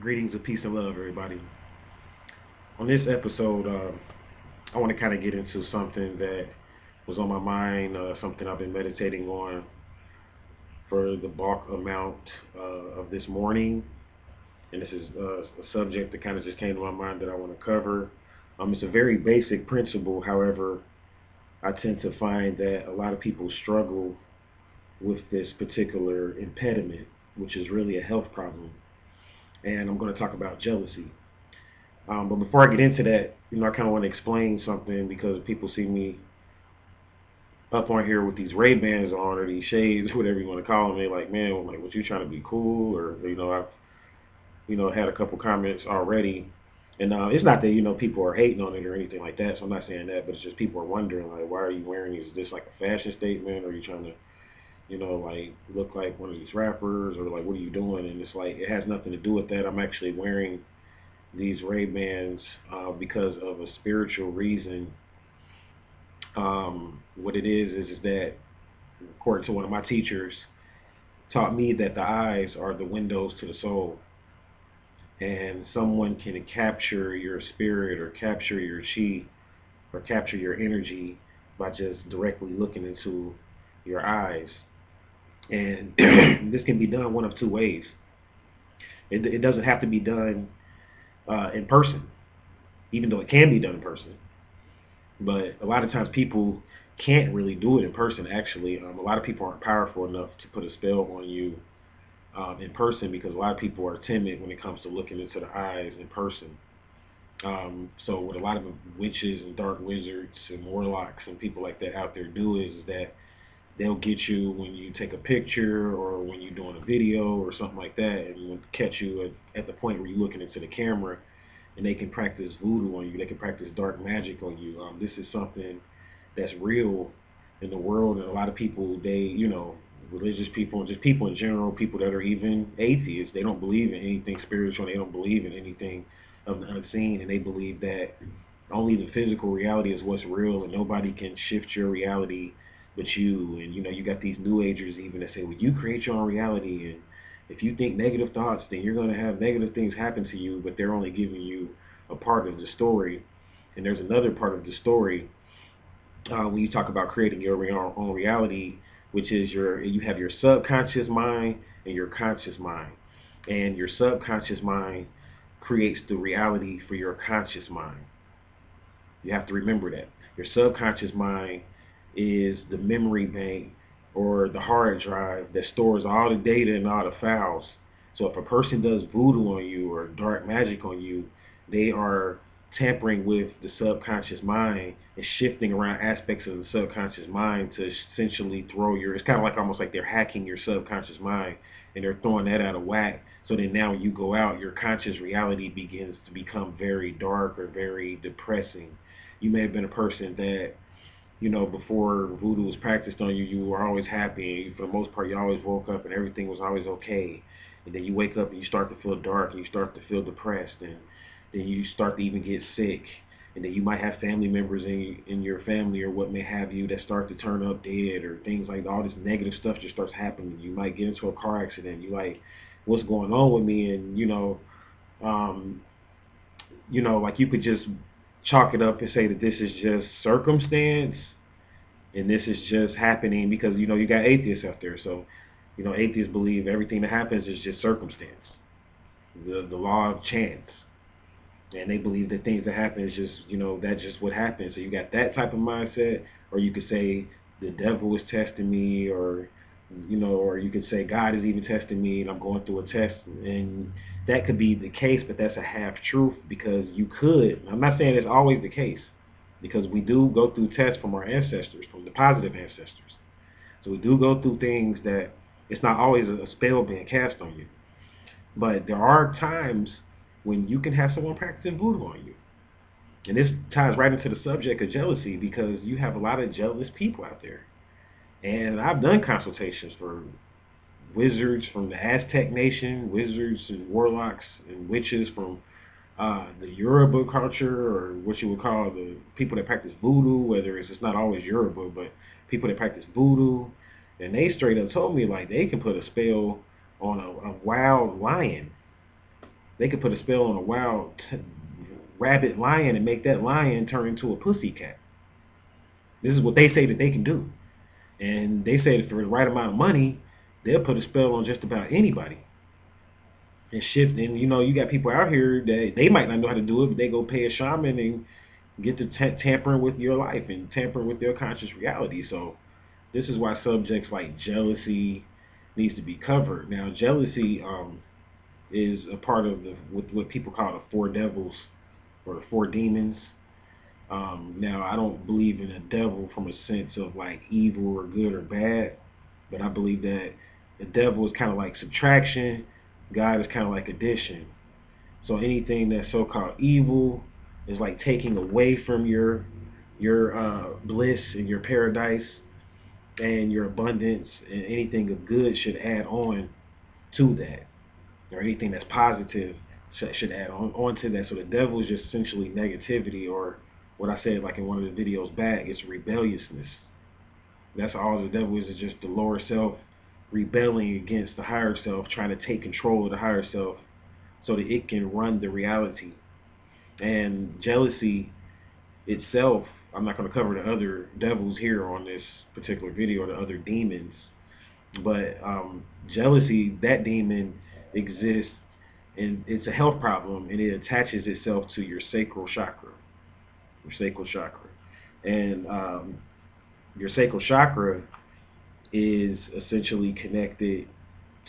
Greetings of peace and love, everybody. On this episode, I want to kind of get into something that was on my mind, something I've been meditating on for the bulk amount of this morning. And this is a subject that kind of just came to my mind that I want to cover. It's a very basic principle. However, I tend to find that a lot of people struggle with this particular impediment, which is really a health problem. And I'm going to talk about jealousy. But before I get into that, I kind of want to explain something because people see me up on here with these Ray-Bans on or these shades, whatever you want to call them. They're like, man, I'm like, what, you trying to be cool? Or, I've, had a couple comments already. And it's not that, people are hating on it or anything like that. So I'm not saying that, but it's just people are wondering, like, why are you wearing these? Is this like a fashion statement? Or are you trying to, like look like one of these rappers? Or like, what are you doing? And it's like, it has nothing to do with that. I'm actually wearing these Ray-Bans because of a spiritual reason. What it is that, according to one of my teachers, taught me that the eyes are the windows to the soul. And someone can capture your spirit or capture your chi or capture your energy by just directly looking into your eyes. And this can be done one of two ways. It doesn't have to be done in person, even though it can be done in person. But a lot of times people can't really do it in person, actually. A lot of people aren't powerful enough to put a spell on you in person because a lot of people are timid when it comes to looking into the eyes in person. So what a lot of witches and dark wizards and warlocks and people like that out there do is that they'll get you when you take a picture or when you're doing a video or something like that, and will catch you at the point where you're looking into the camera, and they can practice voodoo on you. They can practice dark magic on you. This is something that's real in the world, and a lot of people, religious people and just people in general, people that are even atheists, they don't believe in anything spiritual. They don't believe in anything of the unseen, and they believe that only the physical reality is what's real, and nobody can shift your reality but you. And you got these new agers even that say, well, you create your own reality, and if you think negative thoughts, then you're going to have negative things happen to you, but they're only giving you a part of the story. And there's another part of the story when you talk about creating your own reality, which is you have your subconscious mind and your conscious mind. And your subconscious mind creates the reality for your conscious mind. You have to remember that. Your subconscious mind is the memory bank or the hard drive that stores all the data and all the files. So if a person does voodoo on you or dark magic on you, they are tampering with the subconscious mind and shifting around aspects of the subconscious mind to essentially it's kind of like almost like they're hacking your subconscious mind, and they're throwing that out of whack. So then now when you go out, your conscious reality begins to become very dark or very depressing. You may have been a person that, before voodoo was practiced on you, you were always happy. For the most part, you always woke up and everything was always okay. And then you wake up and you start to feel dark and you start to feel depressed, and then you start to even get sick. And then you might have family members in your family or what may have you that start to turn up dead or things like that. All this negative stuff just starts happening. You might get into a car accident. You like, what's going on with me? And, like you could just chalk it up and say that this is just circumstance and this is just happening because, you got atheists out there. So, atheists believe everything that happens is just circumstance, the law of chance. And they believe that things that happen is just, that's just what happens. So you got that type of mindset, or you could say the devil is testing me, or you could say God is even testing me and I'm going through a test. And that could be the case, but that's a half truth because I'm not saying it's always the case, because we do go through tests from our ancestors, from the positive ancestors. So we do go through things that it's not always a spell being cast on you. But there are times when you can have someone practicing voodoo on you. And this ties right into the subject of jealousy because you have a lot of jealous people out there. And I've done consultations for wizards from the Aztec nation, wizards and warlocks and witches from the Yoruba culture, or what you would call the people that practice voodoo, whether it's not always Yoruba, but people that practice voodoo. And they straight up told me like they can put a spell on a wild lion They could put a spell on a wild rabid lion and make that lion turn into a pussycat. This is what they say that they can do. And they say that for the right amount of money, they'll put a spell on just about anybody. And shift, and you got people out here that they might not know how to do it, but they go pay a shaman and get to tampering with your life and tampering with their conscious reality. So this is why subjects like jealousy needs to be covered. Now, jealousy is a part of what people call the four devils or the four demons. Now, I don't believe in a devil from a sense of like evil or good or bad, but I believe that the devil is kind of like subtraction, God is kind of like addition. So anything that's so-called evil is like taking away from your bliss and your paradise and your abundance, and anything of good should add on to that, or anything that's positive should add on to that. So the devil is just essentially negativity, or what I said like in one of the videos back, it's rebelliousness. That's all the devil is just the lower self rebelling against the higher self, trying to take control of the higher self so that it can run the reality. And jealousy itself, I'm not going to cover the other devils here on this particular video, or the other demons, but jealousy, that demon exists, and it's a health problem, and it attaches itself to your sacral chakra. Your sacral chakra. And your sacral chakra is essentially connected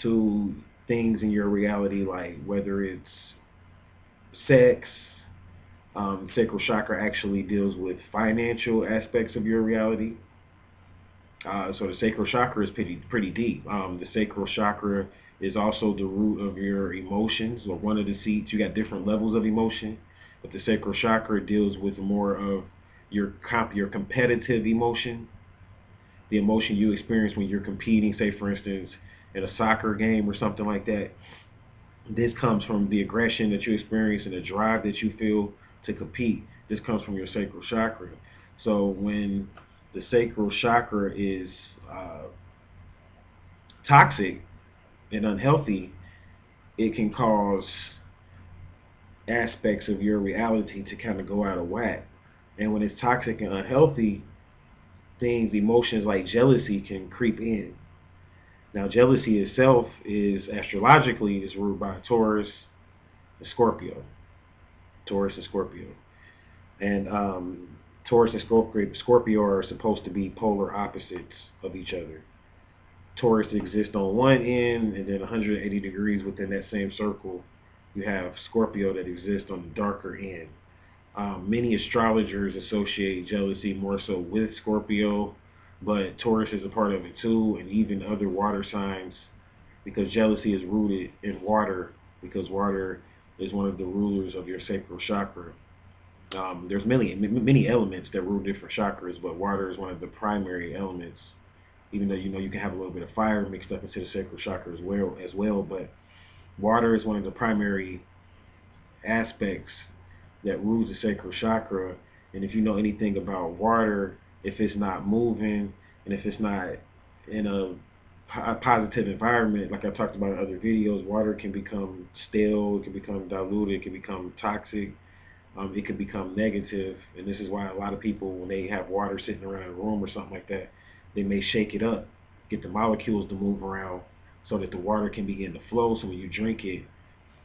to things in your reality, like whether it's sex. Sacral chakra actually deals with financial aspects of your reality. So the sacral chakra is pretty deep. The sacral chakra is also the root of your emotions, or one of the seats. You got different levels of emotion, but the sacral chakra deals with more of your competitive emotion, the emotion you experience when you're competing, say for instance in a soccer game or something like that. This comes from the aggression that you experience and the drive that you feel to compete. This comes from your sacral chakra. So when the sacral chakra is toxic and unhealthy, it can cause aspects of your reality to kind of go out of whack. And when it's toxic and unhealthy, things, emotions like jealousy can creep in. Now, jealousy itself is astrologically is ruled by Taurus and Scorpio. Taurus and Scorpio. And Taurus and Scorpio are supposed to be polar opposites of each other. Taurus exists on one end, and then 180 degrees within that same circle, you have Scorpio that exists on the darker end. Many astrologers associate jealousy more so with Scorpio, but Taurus is a part of it too, and even other water signs, because jealousy is rooted in water, because water is one of the rulers of your sacral chakra. There's many elements that rule different chakras, but water is one of the primary elements. Even though you can have a little bit of fire mixed up into the sacral chakra as well, but water is one of the primary aspects that rules the sacral chakra. And if you know anything about water, if it's not moving and if it's not in a positive environment, like I talked about in other videos, water can become stale, it can become diluted, it can become toxic, it can become negative. And this is why a lot of people, when they have water sitting around a room or something like that, they may shake it up, get the molecules to move around so that the water can begin to flow. So when you drink it,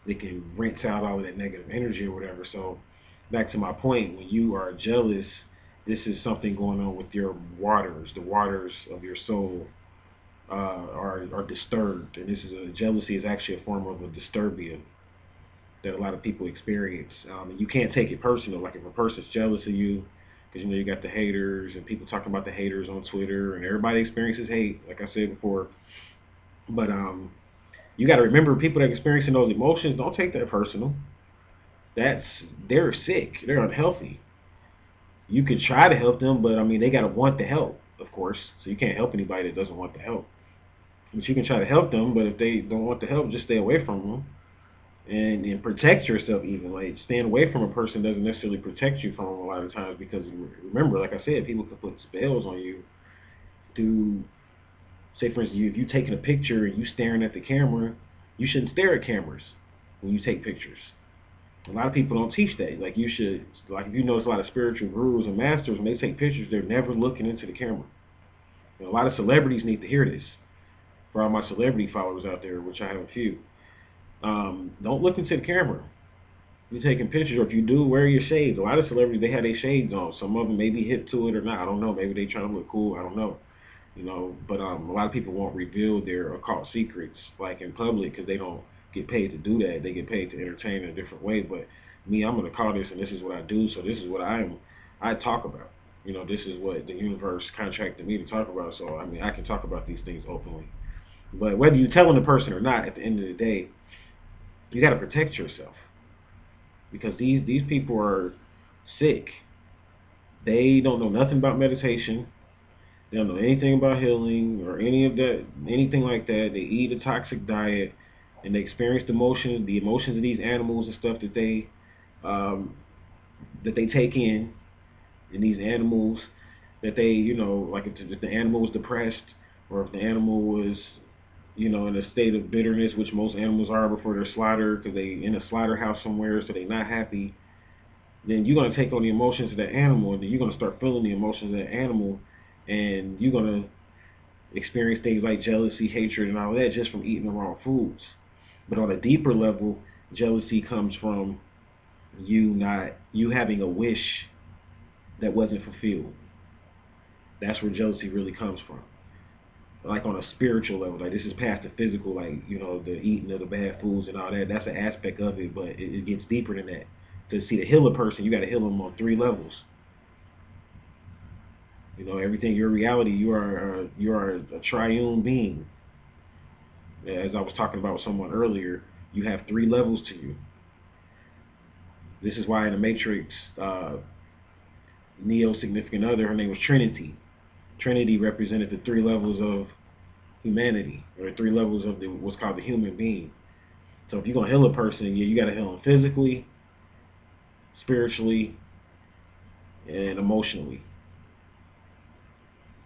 it can rinse out all of that negative energy or whatever. So back to my point, when you are jealous, this is something going on with your waters. The waters of your soul are disturbed. And jealousy is actually a form of a disturbia that a lot of people experience. And you can't take it personal. Like if a person's jealous of you, because you got the haters and people talking about the haters on Twitter, and everybody experiences hate, like I said before. But you got to remember, people that are experiencing those emotions, don't take that personal. They're sick, they're unhealthy. You could try to help them, but they got to want the help, of course. So you can't help anybody that doesn't want the help. But you can try to help them, but if they don't want the help, just stay away from them. And protect yourself even. Like, staying away from a person doesn't necessarily protect you from them a lot of times, because remember, like I said, people can put spells on you to, say for instance, if you're taking a picture and you staring at the camera, you shouldn't stare at cameras. when you take pictures. A lot of people don't teach that. Like you should, like if you notice a lot of spiritual gurus and masters, when they take pictures, they're never looking into the camera. And a lot of celebrities need to hear this. For all my celebrity followers out there, which I have a few, don't look into the camera. You're taking pictures, or if you do, wear your shades. A lot of celebrities, they have their shades on. Some of them may be hip to it or not. I don't know. Maybe they trying to look cool. I don't know. But a lot of people won't reveal their occult secrets like in public because they don't get paid to do that. They get paid to entertain in a different way. But me, I'm going to call this, and this is what I do. So this is what I talk about. This is what the universe contracted me to talk about. So I mean, I can talk about these things openly. But whether you're telling the person or not, at the end of the day, you got to protect yourself because these people are sick. They don't know nothing about meditation. They don't know anything about healing or any of that, anything like that. They eat a toxic diet, and they experience the emotions of these animals and stuff that they take in, and these animals that they, like if the animal was depressed, or if the animal was, in a state of bitterness, which most animals are before they're slaughtered, because they in a slaughterhouse somewhere, so they're not happy. Then you're gonna take on the emotions of that animal, and then you're gonna start feeling the emotions of that animal, and you're gonna experience things like jealousy, hatred, and all that just from eating the wrong foods. But on a deeper level, jealousy comes from you having a wish that wasn't fulfilled. That's where jealousy really comes from. Like on a spiritual level, like this is past the physical, like the eating of the bad foods and all that. That's an aspect of it, but it gets deeper than that. To see the heal a person, you got to heal them on 3 levels. Everything, your reality, you are a triune being. As I was talking about with someone earlier, you have 3 levels to you. This is why in the Matrix, Neo's significant other, her name was Trinity. Trinity represented the 3 levels of humanity, or the 3 levels of what's called the human being. So if you're gonna heal a person, you got to heal them physically, spiritually, and emotionally.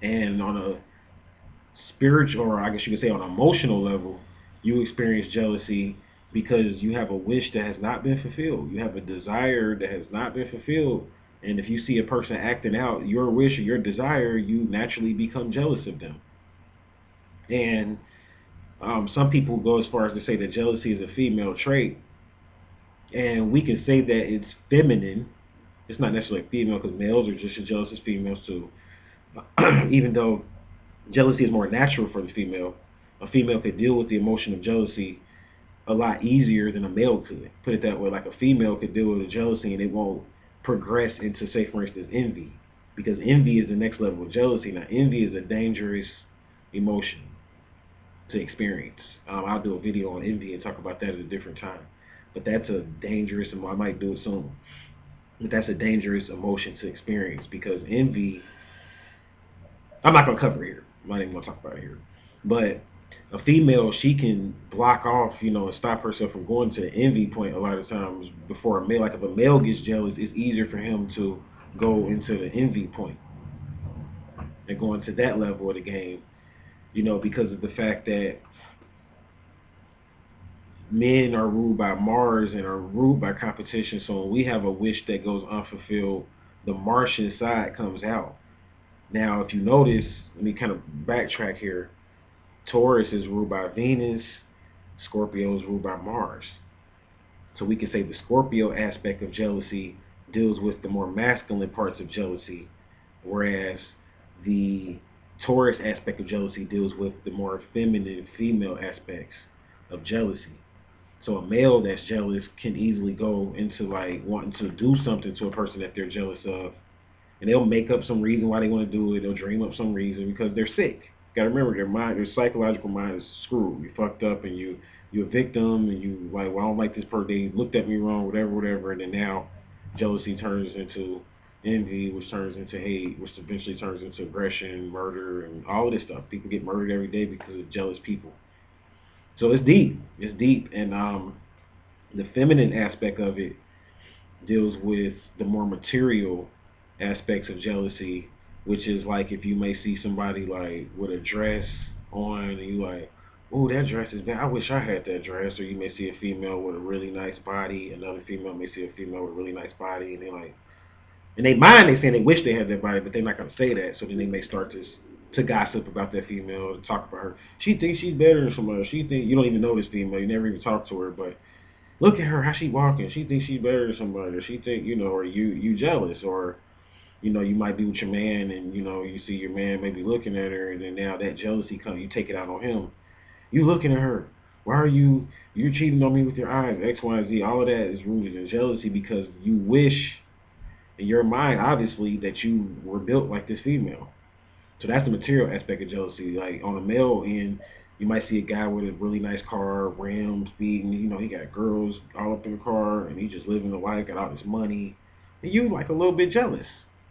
And on a spiritual, or I guess you could say on an emotional level, you experience jealousy because you have a wish that has not been fulfilled. You have a desire that has not been fulfilled. And if you see a person acting out your wish or your desire, you naturally become jealous of them. And some people go as far as to say that jealousy is a female trait. And we can say that it's feminine. It's not necessarily female because males are just as jealous as females too. Even though jealousy is more natural for the female, a female could deal with the emotion of jealousy a lot easier than a male could. Put it that way, like a female could deal with the jealousy and it won't progress into, say, for instance, envy. Because envy is the next level of jealousy. Now, envy is a dangerous emotion to experience. I'll do a video on envy and talk about that at a different time. But that's a dangerous, and I might do it soon. But that's a dangerous emotion to experience because envy, I'm not going to cover it here. I'm not even going to talk about it here. But a female, she can block off, and stop herself from going to the envy point a lot of times before a male. Like if a male gets jealous, it's easier for him to go into the envy point and go into that level of the game, because of the fact that men are ruled by Mars and are ruled by competition. So when we have a wish that goes unfulfilled, the Martian side comes out. Now, if you notice, let me kind of backtrack here. Taurus is ruled by Venus. Scorpio is ruled by Mars. So we can say the Scorpio aspect of jealousy deals with the more masculine parts of jealousy, whereas the Taurus aspect of jealousy deals with the more feminine, female aspects of jealousy. So a male that's jealous can easily go into like wanting to do something to a person that they're jealous of, and they'll make up some reason why they want to do it. They'll dream up some reason because they're sick. You gotta remember, their psychological mind is screwed. You fucked up, and you're a victim, and you like, well, I don't like this person. They looked at me wrong, whatever, and then now jealousy turns into envy, which turns into hate, which eventually turns into aggression, murder, and all of this stuff. People get murdered every day because of jealous people. So it's deep. And the feminine aspect of it deals with the more material aspects of jealousy, which is like if you may see somebody like with a dress on and you like, oh, that dress is bad. I wish I had that dress. Or you may see a female with a really nice body. Another female may see a female with a really nice body, and they're like, in their mind, they saying they wish they had that body, but they're not gonna say that. So then they may start to gossip about that female, to talk about her. She thinks she's better than somebody. She think you don't even know this female. You never even talk to her, but look at her, how she walking. She thinks she's better than somebody. Or she think, or you jealous, or you might be with your man, and you see your man maybe looking at her, and then now that jealousy comes, you take it out on him. You looking at her. Why are you're cheating on me with your eyes? X, Y, Z. All of that is rooted in jealousy because you wish in your mind, obviously, that you were built like this female. So that's the material aspect of jealousy. Like on the male end, you might see a guy with a really nice car, rims, speeding. He got girls all up in the car, and he just living the life, got all this money, and you like a little bit jealous.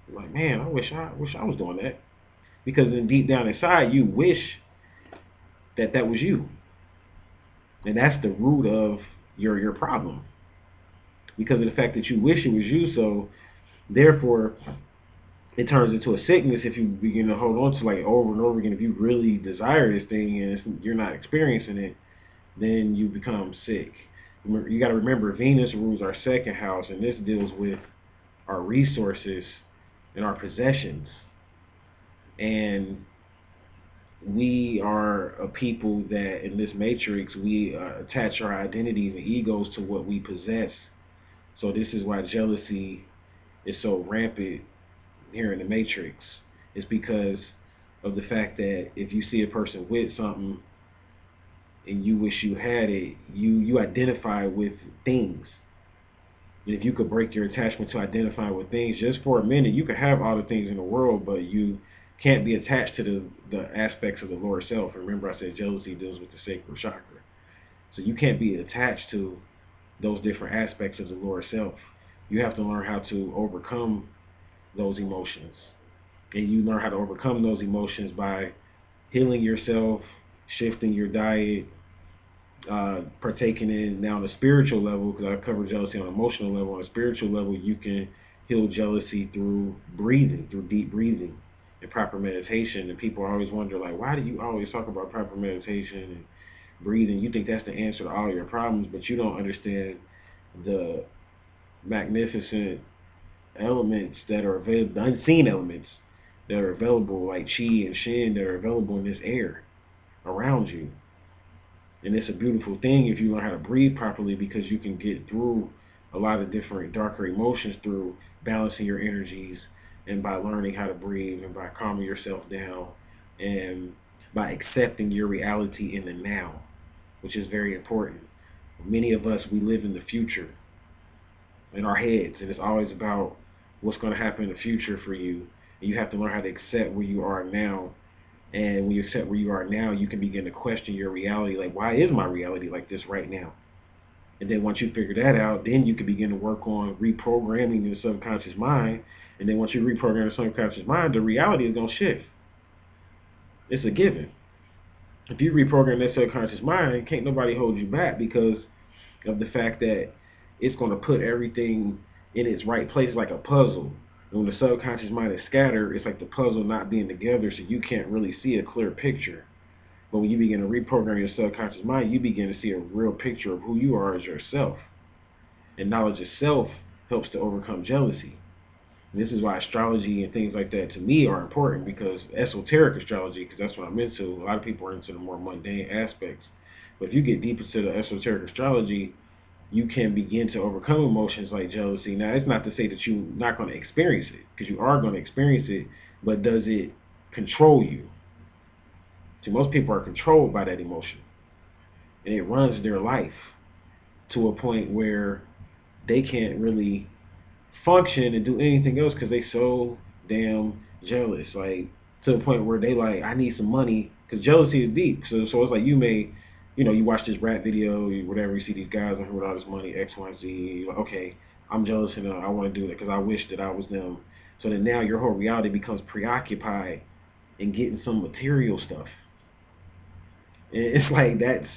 You're like, man, I wish I was doing that. Because then deep down inside, you wish that that was you, and that's the root of your problem. Because of the fact that you wish it was you, so therefore it turns into a sickness if you begin to hold on to like over and over again. If you really desire this thing and you're not experiencing it, then you become sick. You got to remember, Venus rules our second house, and this deals with our resources and our possessions. And we are a people that, in this matrix, we attach our identities and egos to what we possess. So this is why jealousy is so rampant here in the matrix. It's because of the fact that if you see a person with something and you wish you had it, you identify with things. And if you could break your attachment to identify with things just for a minute, you could have all the things in the world, but you can't be attached to the aspects of the lower self. Remember, I said jealousy deals with the sacral chakra. So you can't be attached to those different aspects of the lower self. You have to learn how to overcome those emotions. And you learn how to overcome those emotions by healing yourself, shifting your diet, partaking in now on a spiritual level, because I covered jealousy on an emotional level. On a spiritual level, you can heal jealousy through breathing, through deep breathing and proper meditation. And people always wonder, like, why do you always talk about proper meditation and breathing? You think that's the answer to all your problems, but you don't understand the magnificent elements that are available, the unseen elements that are available, like chi and shin, that are available in this air around you. And it's a beautiful thing if you learn how to breathe properly, because you can get through a lot of different darker emotions through balancing your energies, and by learning how to breathe, and by calming yourself down, and by accepting your reality in the now, which is very important. Many of us, we live in the future in our heads, and it's always about what's going to happen in the future for you. And you have to learn how to accept where you are now. And when you accept where you are now, you can begin to question your reality. Like, why is my reality like this right now? And then once you figure that out, then you can begin to work on reprogramming your subconscious mind. And then once you reprogram the subconscious mind, the reality is going to shift. It's a given. If you reprogram that subconscious mind, can't nobody hold you back, because of the fact that it's going to put everything in its right place, like a puzzle. And when the subconscious mind is scattered, it's like the puzzle not being together, so you can't really see a clear picture. But when you begin to reprogram your subconscious mind, you begin to see a real picture of who you are as yourself. And knowledge of self helps to overcome jealousy. And this is why astrology and things like that to me are important, because esoteric astrology, because that's what I'm into. A lot of people are into the more mundane aspects. But if you get deep into the esoteric astrology, you can begin to overcome emotions like jealousy. Now, it's not to say that you're not going to experience it, because you are going to experience it, but does it control you? See, most people are controlled by that emotion, and it runs their life to a point where they can't really function and do anything else because they so damn jealous. Like, to the point where they like, I need some money, because jealousy is deep. So it's like you may, you watch this rap video, whatever, you see these guys on here with all this money, X, Y, Z, you're like, okay, I'm jealous and I want to do it because I wish that I was them. So then now your whole reality becomes preoccupied in getting some material stuff. And it's like that's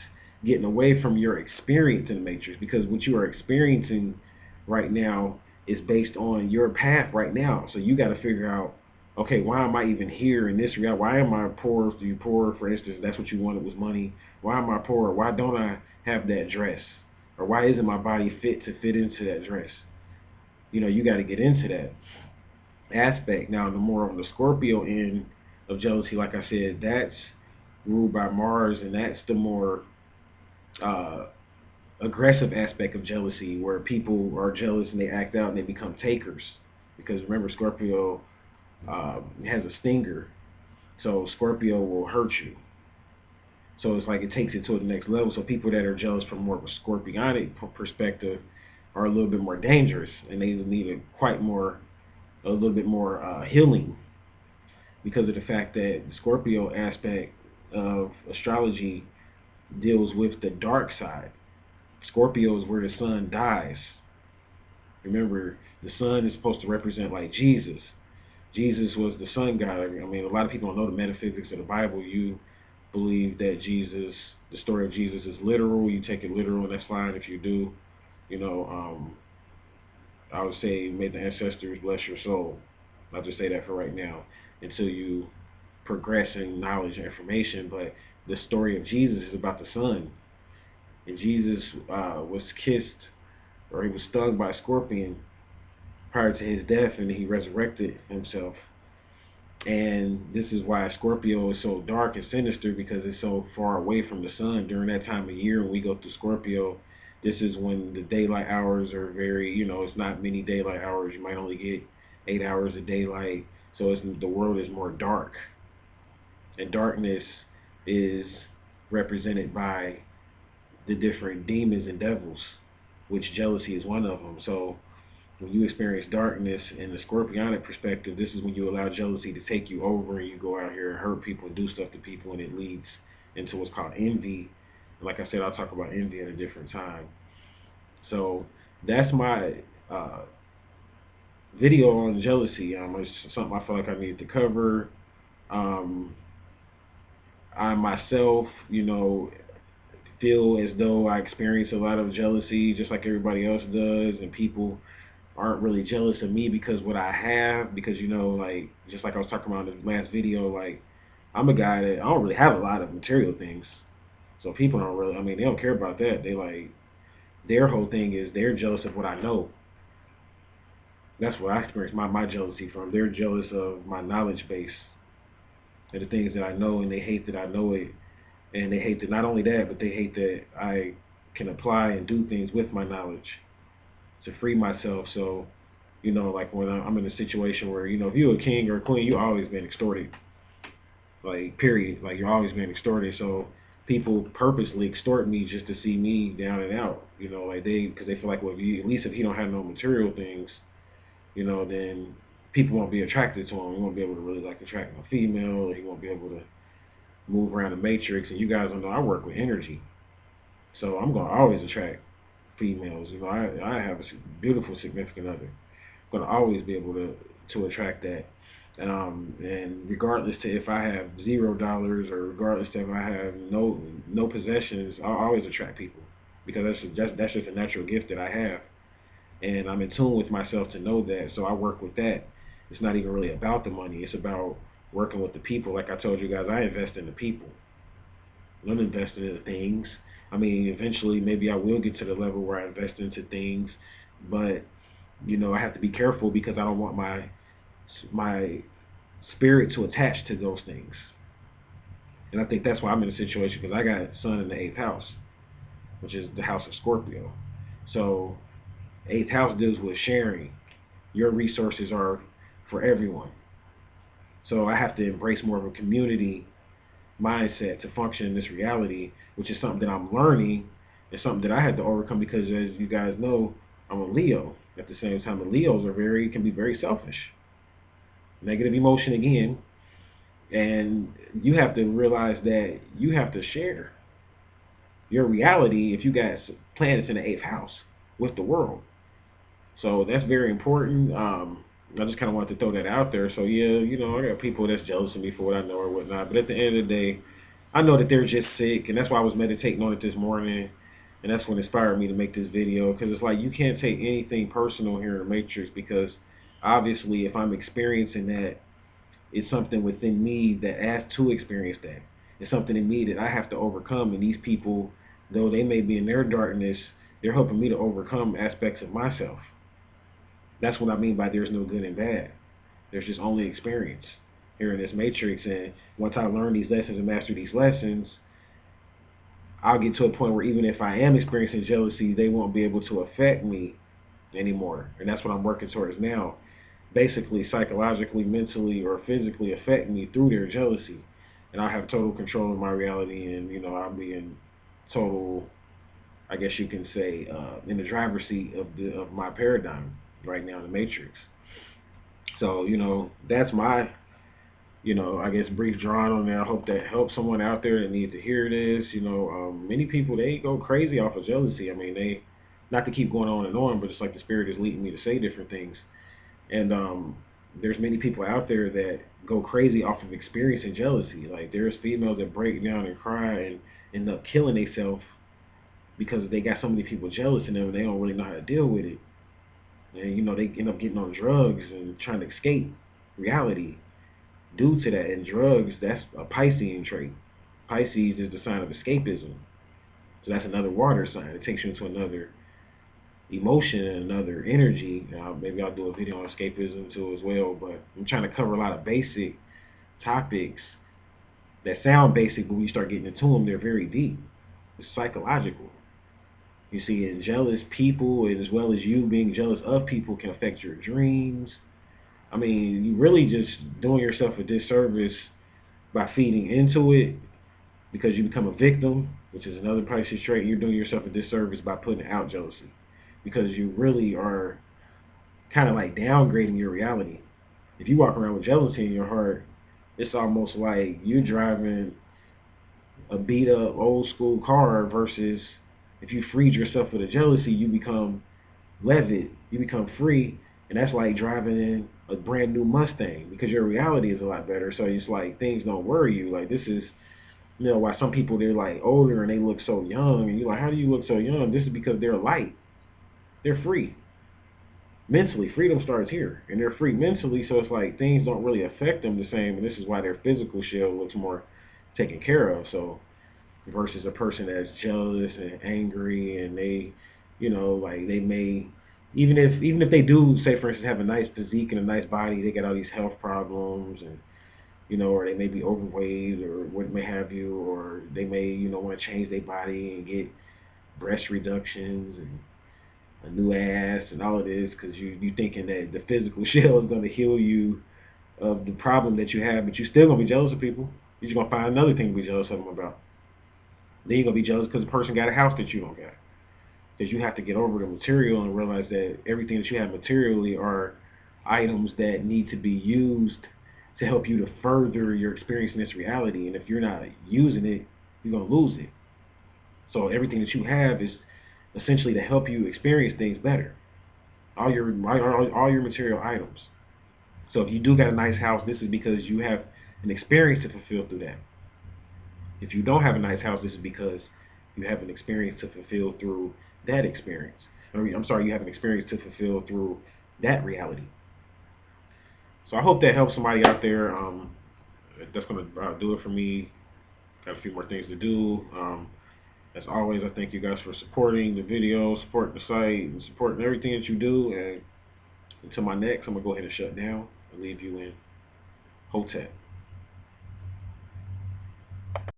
getting away from your experience in the matrix, because what you are experiencing right now is based on your path right now. So you got to figure out, okay, why am I even here in this reality? Why am I poor? You poor, for instance, that's what you wanted was money. Why am I poor? Why don't I have that dress? Or why isn't my body fit to fit into that dress? You know, you got to get into that aspect. Now, the more on the Scorpio end of jealousy, like I said, that's ruled by Mars, and that's the more uh, aggressive aspect of jealousy, where people are jealous and they act out and they become takers. Because remember, Scorpio has a stinger, so Scorpio will hurt you. So it's like it takes it to the next level. So people that are jealous from more of a scorpionic perspective are a little bit more dangerous, and they need a little bit more healing, because of the fact that the Scorpio aspect of astrology deals with the dark side. Scorpio is where the sun dies. Remember, the sun is supposed to represent like Jesus. Jesus was the sun god. I mean, a lot of people don't know the metaphysics of the Bible. You believe that Jesus, the story of Jesus, is literal. You take it literal, and that's fine if you do. You know, I would say, may the ancestors bless your soul. I'll just say that for right now, until you progress in knowledge and information. But the story of Jesus is about the sun. And Jesus was kissed, or he was stung by a scorpion prior to his death, and he resurrected himself. And this is why Scorpio is so dark and sinister, because it's so far away from the sun. During that time of year when we go through Scorpio, this is when the daylight hours are very, it's not many daylight hours. You might only get 8 hours of daylight. So the world is more dark. And darkness is represented by the different demons and devils, which jealousy is one of them. So when you experience darkness in the scorpionic perspective, this is when you allow jealousy to take you over, and you go out here and hurt people and do stuff to people, and it leads into what's called envy. And like I said, I'll talk about envy at a different time. So that's my video on jealousy. It's something I feel like I need to cover. I myself, feel as though I experience a lot of jealousy just like everybody else does, and people aren't really jealous of me because what I have, because like just like I was talking about in the last video, like I'm a guy that I don't really have a lot of material things. So people don't really, they don't care about that. They like, their whole thing is they're jealous of what I know. That's what I experience my jealousy from. They're jealous of my knowledge base and the things that I know, and they hate that I know it. And they hate that, not only that, but they hate that I can apply and do things with my knowledge to free myself. So, like when I'm in a situation where, if you're a king or a queen, you've always been extorted. Like, period. Like, you're always being extorted. So people purposely extort me just to see me down and out. Like because they feel like, well, at least if he don't have no material things, then people won't be attracted to him. He won't be able to really like attract a female. Or he won't be able to move around the matrix. And you guys don't know, I work with energy, so I'm gonna always attract females. I have a beautiful significant other. I'm gonna always be able to attract that. And regardless to if I have $0 or regardless to if I have no possessions, I'll always attract people, because that's just a natural gift that I have, and I'm in tune with myself to know that. So I work with that. It's not even really about the money. It's about working with the people. Like I told you guys, I invest in the people. I'm not investing in the things. Eventually, maybe I will get to the level where I invest into things, but I have to be careful, because I don't want my spirit to attach to those things. And I think that's why I'm in a situation, because I got Sun in the 8th house, which is the house of Scorpio. So 8th house deals with sharing. Your resources are for everyone. So I have to embrace more of a community mindset to function in this reality, which is something that I'm learning. It's something that I had to overcome, because as you guys know, I'm a Leo. At the same time, the Leos can be very selfish. Negative emotion again. And you have to realize that you have to share your reality if you got planets in the 8th house with the world. So that's very important. I just kind of wanted to throw that out there. So yeah, I got people that's jealous of me for what I know or whatnot. But at the end of the day, I know that they're just sick, and that's why I was meditating on it this morning, and that's what inspired me to make this video. Because it's like, you can't take anything personal here in the Matrix, because obviously if I'm experiencing that It's something within me that asks to experience that. It's something in me that I have to overcome. And these people, though they may be in their darkness, they're helping me to overcome aspects of myself. That's what I mean by there's no good and bad. There's just only experience here in this matrix. And once I learn these lessons and master these lessons, I'll get to a point where even if I am experiencing jealousy, they won't be able to affect me anymore. And that's what I'm working towards now. Basically, psychologically, mentally, or physically affect me through their jealousy. And I'll have total control of my reality, and I'll be in total, I guess you can say, in the driver's seat of my paradigm right now in the matrix. So that's my I guess brief drawing on there. I hope that helps someone out there that needs to hear this. Many people, they go crazy off of jealousy. I mean, they, not to keep going on and on, but it's like the spirit is leading me to say different things. And there's many people out there that go crazy off of experiencing jealousy. Like there's females that break down and cry and end up killing themselves because they got so many people jealous in them and they don't really know how to deal with it. And they end up getting on drugs and trying to escape reality due to that. And drugs, that's a Piscean trait. Pisces is the sign of escapism. So that's another water sign. It takes you into another emotion and another energy. Maybe I'll do a video on escapism too as well, but I'm trying to cover a lot of basic topics that sound basic, but when you start getting into them, they're very deep. It's psychological. You see, and jealous people, as well as you being jealous of people, can affect your dreams. I mean, you really just doing yourself a disservice by feeding into it, because you become a victim, which is another Pisces trait. You're doing yourself a disservice by putting out jealousy, because you really are kind of like downgrading your reality. If you walk around with jealousy in your heart, it's almost like you're driving a beat up old school car, versus if you freed yourself of the jealousy, you become levied, you become free, and that's like driving in a brand new Mustang, because your reality is a lot better. So it's like things don't worry you. Like this is, why some people, they're like older and they look so young, and you're like, how do you look so young? This is because they're light, they're free mentally. Freedom starts here, and they're free mentally. So it's like things don't really affect them the same, and this is why their physical shell looks more taken care of. So versus a person that's jealous and angry, and they, like they may, even if they do, say for instance, have a nice physique and a nice body, they got all these health problems, and or they may be overweight or what may have you, or they may want to change their body and get breast reductions and a new ass and all of this, because you thinking that the physical shell is going to heal you of the problem that you have, but you're still going to be jealous of people. You're just going to find another thing to be jealous of them about. Then you're going to be jealous because the person got a house that you don't got. Because you have to get over the material and realize that everything that you have materially are items that need to be used to help you to further your experience in this reality. And if you're not using it, you're going to lose it. So everything that you have is essentially to help you experience things better. All your material items. So if you do got a nice house, this is because you have an experience to fulfill through that. If you don't have a nice house, this is because you have an experience to fulfill through that experience. You have an experience to fulfill through that reality. So I hope that helps somebody out there. That's going to do it for me. Got a few more things to do. As always, I thank you guys for supporting the video, supporting the site, and supporting everything that you do. And until my next, I'm going to go ahead and shut down and leave you in Hotep.